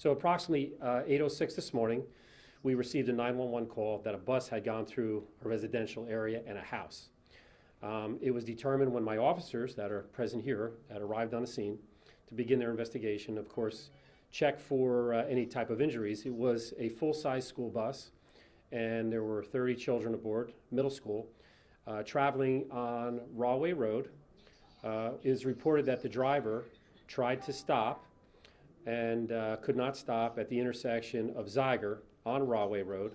So approximately 8:06 this morning, we received a 911 call that a bus had gone through a residential area and a house. It was determined when my officers that are present here had arrived on the scene to begin their investigation, of course, check for any type of injuries. It was a full-size school bus, and there were 30 children aboard, middle school, traveling on Rahway Road. It is reported that the driver tried to stop and could not stop at the intersection of Zyger on Rahway Road.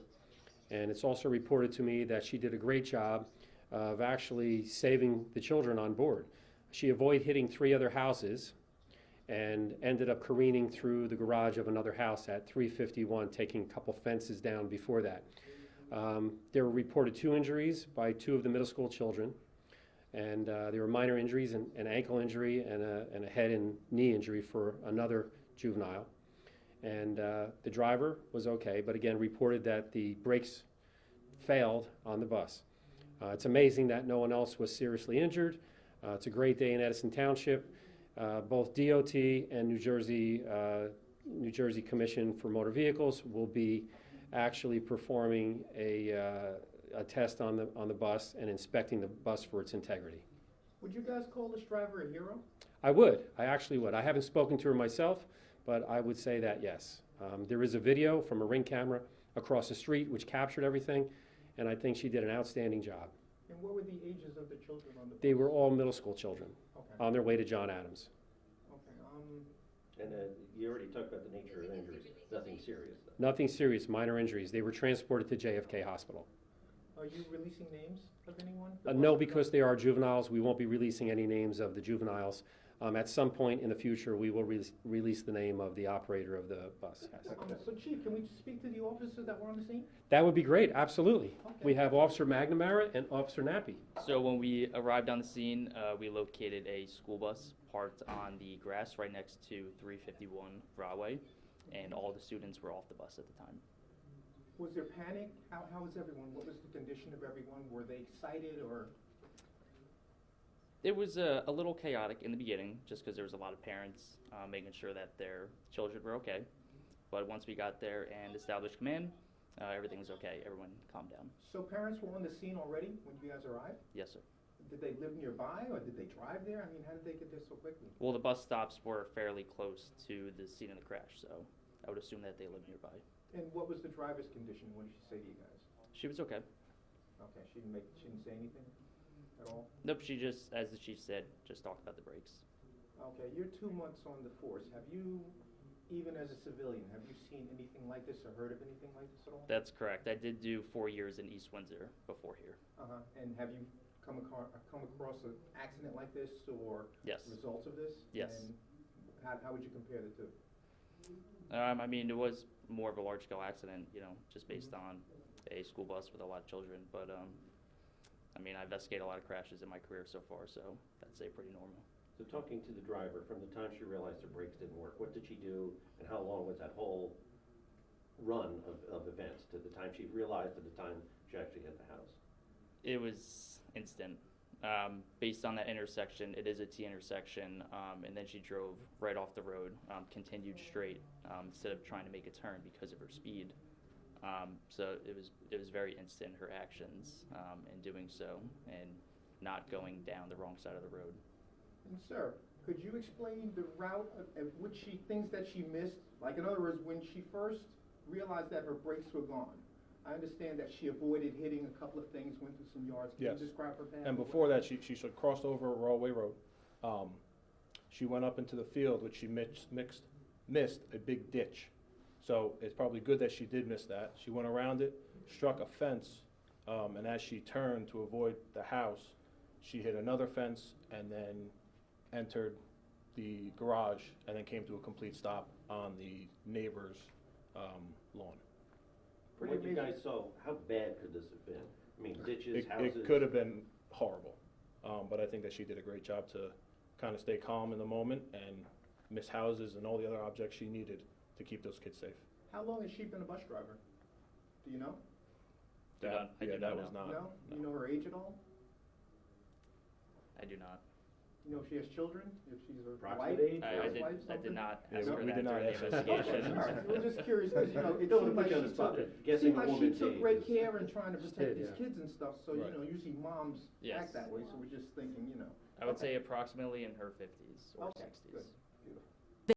And it's also reported to me that she did a great job of actually saving the children on board. She avoided hitting 3 other houses and ended up careening through the garage of another house at 351, taking a couple fences down before that. There were reported 2 injuries by 2 of the middle school children, and there were minor injuries, an ankle injury and a head and knee injury for another juvenile. And the driver was okay, but again reported that the brakes failed on the bus. It's amazing that no one else was seriously injured. It's a great day in Edison Township. Both DOT and New Jersey Commission for Motor Vehicles will be actually performing a test on the bus and inspecting the bus for its integrity. Would you guys call this driver a hero? I would. I actually would. I haven't spoken to her myself, but I would say that yes. There is a video from a Ring camera across the street which captured everything, and I think she did an outstanding job. And what were the ages of the children on the bus? They were all middle school children, okay, on their way to John Adams. Okay. And you already talked about the nature of the injuries. Nothing serious, though. Nothing serious, minor injuries. They were transported to JFK Hospital. Are you releasing names of anyone? No, because they are juveniles. We won't be releasing any names of the juveniles. At some point in the future, we will release the name of the operator of the bus. Yes. So, Chief, can we speak to the officers that were on the scene? That would be great, absolutely. Okay. We have Officer McNamara and Officer Nappy. So when we arrived on the scene, we located a school bus parked on the grass right next to 351 Broadway, and all the students were off the bus at the time. Was there panic? How was everyone? What was the condition of everyone? Were they excited or? It was a little chaotic in the beginning, just because there was a lot of parents making sure that their children were okay. But once we got there and established command, everything was okay. Everyone calmed down. So parents were on the scene already when you guys arrived? Yes, sir. Did they live nearby or did they drive there? I mean, how did they get there so quickly? Well, the bus stops were fairly close to the scene of the crash, so I would assume that they live nearby. And what was the driver's condition? What did she say to you guys? She was okay. Okay, she didn't say anything at all? Nope, she just, as the chief said, just talked about the brakes. Okay, you're 2 months on the force. Have you, even as a civilian, have you seen anything like this or heard of anything like this at all? That's correct. I did do 4 years in East Windsor before here. Uh-huh. And have you come across an accident like this or Yes. results of this? Yes. And how would you compare the two? I mean, it was more of a large-scale accident, you know, just based on a school bus with a lot of children. But, I mean, I've investigated a lot of crashes in my career so far, so I'd say pretty normal. So talking to the driver, from the time she realized her brakes didn't work, what did she do, and how long was that whole run of events, to the time she realized to the time she actually hit the house? It was instant. Based on that intersection, it is a T intersection, and then she drove right off the road, continued straight, instead of trying to make a turn because of her speed. So it was very instant, her actions in doing so, and not going down the wrong side of the road. And sir, could you explain the route at which things that she missed? Like, in other words, when she first realized that her brakes were gone, I understand that she avoided hitting a couple of things, went through some yards. Can Yes. you describe her path? And before that, she crossed over Rahway Road. She went up into the field, which she missed a big ditch. So it's probably good that she did miss that. She went around it, struck a fence, and as she turned to avoid the house, she hit another fence and then entered the garage and then came to a complete stop on the neighbor's lawn. From what you guys saw, how bad could this have been? I mean, ditches, houses? It could have been horrible, but I think that she did a great job to kind of stay calm in the moment and miss houses and all the other objects she needed to keep those kids safe. How long has she been a bus driver? Do you know? I do that not was know. not. No? You know her age at all? I do not. You know, if she has children, if she's a wife, Approximate age? I housewife, did something? not Yeah, ask we her did that not during ask the her. investigation. All right, we're just curious, because, you know, it Don't seemed wanna like put you on she the spot, took, but guessing seemed a like she woman's took age great is- care in trying to She protect did, these yeah. kids and stuff, so, you Right. know, usually moms Yes. act that way, so we're just thinking, you know. I would Okay. say approximately in her 50s or Okay, 60s. good.